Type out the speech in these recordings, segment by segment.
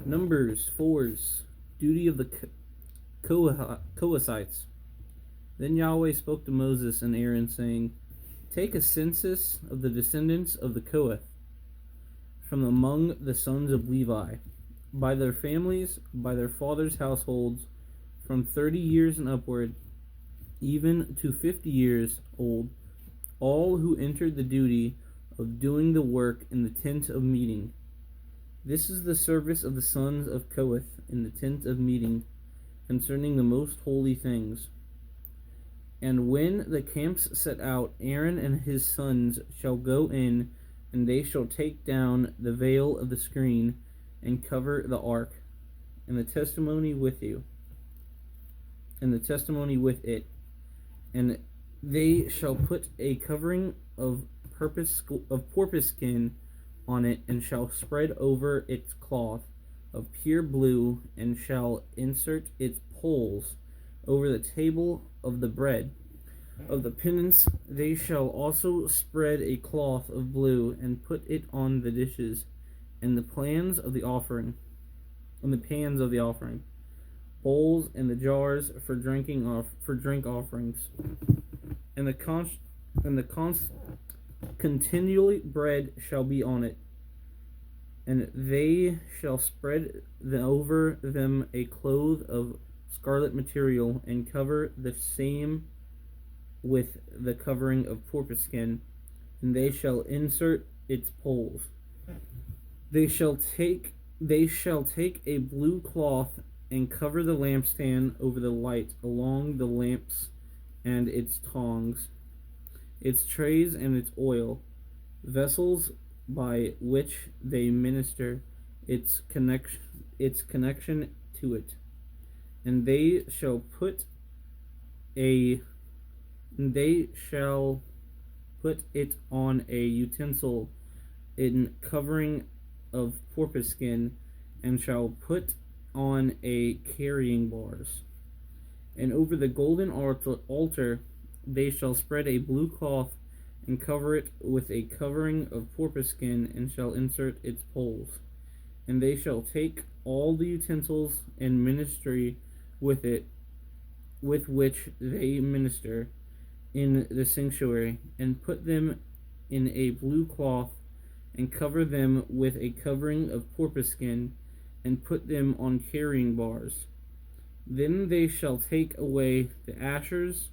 Numbers 4's duty of the Kohathites. Then Yahweh spoke to Moses and Aaron, saying, Take a census of the descendants of the Kohath from among the sons of Levi, by their families, by their fathers' households, from 30 years and upward, even to 50 years old, all who entered the duty of doing the work in the tent of meeting. This is the service of the sons of Kohath in the tent of meeting, concerning the most holy things. And when the camps set out, Aaron and his sons shall go in, and they shall take down the veil of the screen, and cover the ark, and the testimony with it. And they shall put a covering of porpoise skin on it, and shall spread over its cloth of pure blue, and shall insert its poles over the table of the bread of the penance. They shall also spread a cloth of blue, and put it on the dishes and the pans of the offering, bowls and the jars for drink offerings, and the continually bread shall be on it, and they shall spread over them a cloth of scarlet material, and cover the same with the covering of porpoise skin, and they shall insert its poles. They shall take a blue cloth, and cover the lampstand over the light along the lamps, and its tongs, its trays, and its oil, vessels by which they minister, its connection to it. And they shall put it on a utensil in covering of porpoise skin, and shall put on a carrying bars. And over the golden altar they shall spread a blue cloth, and cover it with a covering of porpoise skin, and shall insert its poles. And they shall take all the utensils and ministry with which they minister in the sanctuary, and put them in a blue cloth, and cover them with a covering of porpoise skin, and put them on carrying bars. Then they shall take away the ashes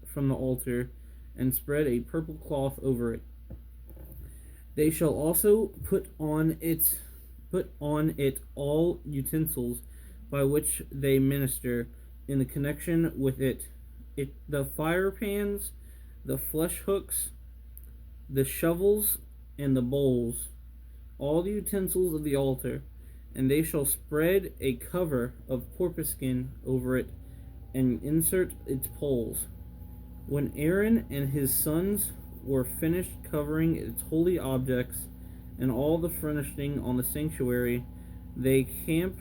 from the altar, and spread a purple cloth over it. They shall also put on it all utensils by which they minister in the connection with it, the fire pans, the flesh hooks, the shovels, and the bowls, all the utensils of the altar. And they shall spread a cover of porpoise skin over it, and insert its poles. When Aaron and his sons were finished covering its holy objects and all the furnishing on the sanctuary, they camp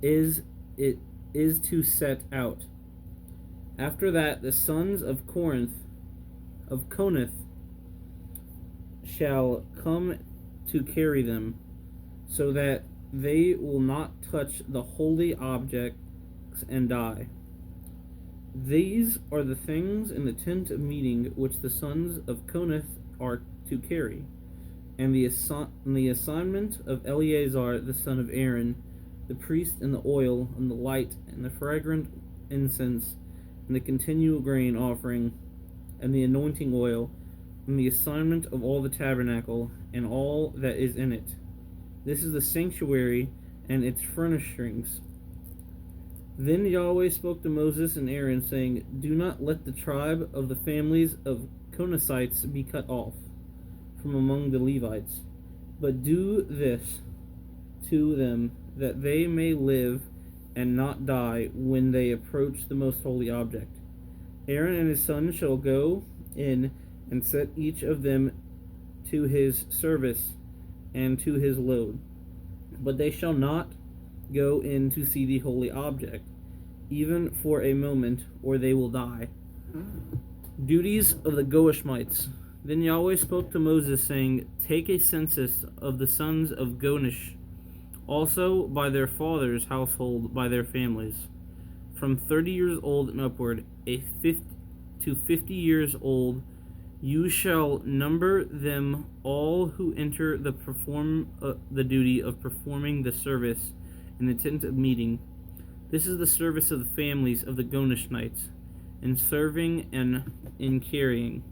is to set out. After that, the sons of Konath shall come to carry them, so that they will not touch the holy objects and die. These are the things in the tent of meeting which the sons of Konath are to carry, and the assignment of Eleazar the son of Aaron, the priest, and the oil, and the light, and the fragrant incense, and the continual grain offering, and the anointing oil, and the assignment of all the tabernacle, and all that is in it. This is the sanctuary and its furnishings. Then Yahweh spoke to Moses and Aaron, saying, Do not let the tribe of the families of Kohathites be cut off from among the Levites, but do this to them, that they may live and not die when they approach the most holy object. Aaron and his sons shall go in and set each of them to his service and to his load. But they shall not go in to see the holy object, even for a moment, or they will die. Duties of the Gerahonites. Then Yahweh spoke to Moses, saying, Take a census of the sons of Gonish, also by their fathers' household, by their families, from 30 years old and upward, to 50 years old. You shall number them all who enter the duty of performing the service in the tent of meeting. This is the service of the families of the Gerahonites, in serving and in carrying.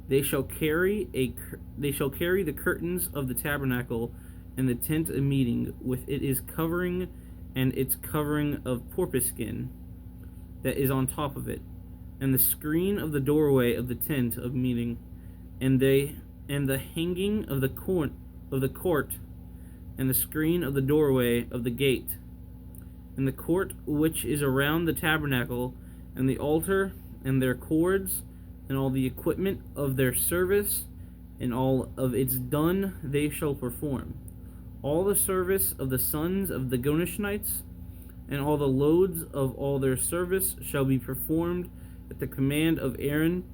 They shall carry the curtains of the tabernacle and the tent of meeting with its covering and its covering of porpoise skin that is on top of it, and the screen of the doorway of the tent of meeting, and the hanging of the court, and the screen of the doorway of the gate, and the court which is around the tabernacle, and the altar, and their cords, and all the equipment of their service, and all of its done they shall perform. All the service of the sons of the Gerahonites, and all the loads of all their service shall be performed at the command of Aaron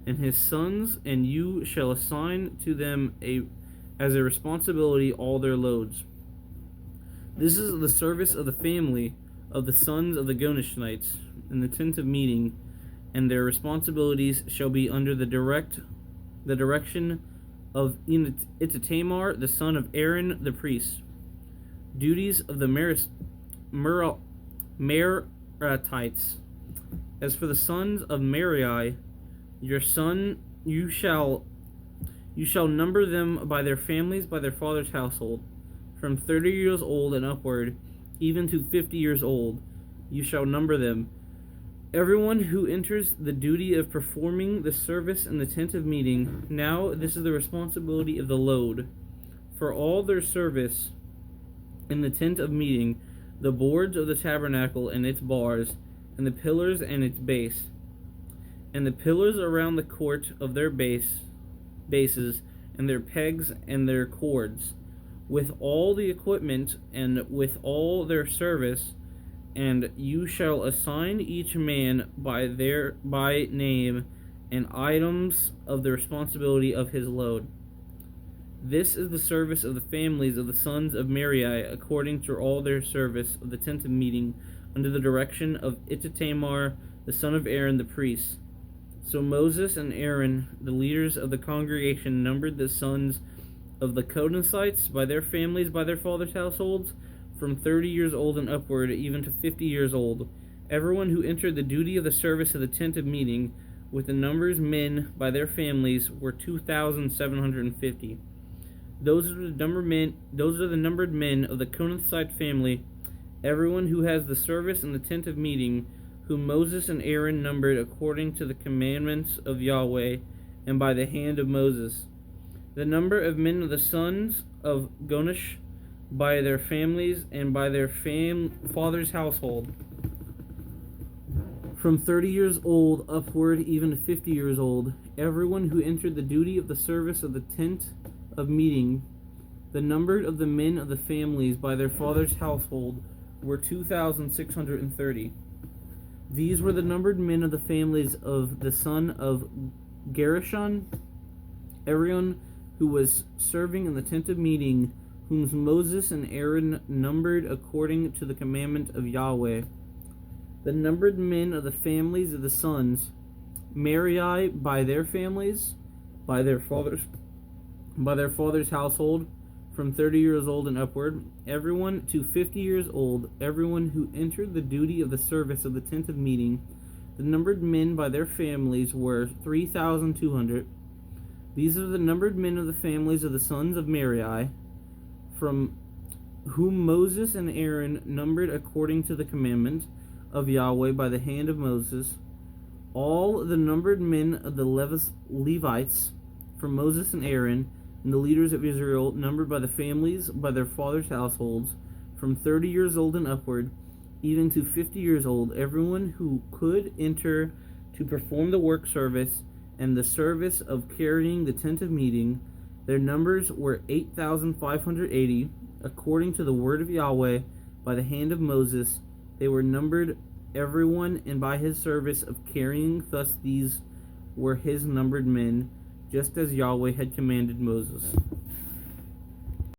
and his sons, and you shall assign to them as a responsibility all their loads. This is the service of the family of the sons of the Gerahonites in the tent of meeting, and their responsibilities shall be under the direction of Ittamar, the son of Aaron the priest. Duties of the Merarites. As for the sons of Merari, you shall number them by their families, by their father's household, from 30 years old and upward, even to 50 years old. You shall number them. Everyone who enters the duty of performing the service in the tent of meeting. Now this is the responsibility of the load. For all their service in the tent of meeting, the boards of the tabernacle and its bars, and the pillars and its base, and the pillars around the court of their bases, and their pegs and their cords, with all the equipment and with all their service, and you shall assign each man by name and items of the responsibility of his load. This is the service of the families of the sons of Merari, according to all their service of the tent of meeting, under the direction of Ittamar, the son of Aaron the priest. So Moses and Aaron, the leaders of the congregation, numbered the sons of the Kohathites by their families, by their fathers' households, from 30 years old and upward, even to 50 years old, everyone who entered the duty of the service of the tent of meeting, with the numbers men by their families, were 2,750. Those are the numbered men of the Kohathite family, everyone who has the service in the tent of meeting, whom Moses and Aaron numbered according to the commandments of Yahweh, and by the hand of Moses. The number of men of the sons of Gonish, by their families and by their father's household, from 30 years old upward, even to 50 years old, everyone who entered the duty of the service of the tent of meeting. The number of the men of the families by their father's household were 2,630. These were the numbered men of the families of the son of Gershon, everyone who was serving in the tent of meeting, whom Moses and Aaron numbered according to the commandment of Yahweh. The numbered men of the families of the sons Merari by their families, by their fathers' household, from 30 years old and upward, everyone to 50 years old, everyone who entered the duty of the service of the tent of meeting. The numbered men by their families were 3,200. These are the numbered men of the families of the sons of Merari, from whom Moses and Aaron numbered according to the commandment of Yahweh by the hand of Moses. All the numbered men of the Levites, from Moses and Aaron, and the leaders of Israel, numbered by the families, by their fathers' households, from 30 years old and upward, even to 50 years old, everyone who could enter to perform the work service and the service of carrying the tent of meeting. Their numbers were 8,580, according to the word of Yahweh, by the hand of Moses. They were numbered, everyone, and by his service of carrying. Thus these were his numbered men, just as Yahweh had commanded Moses.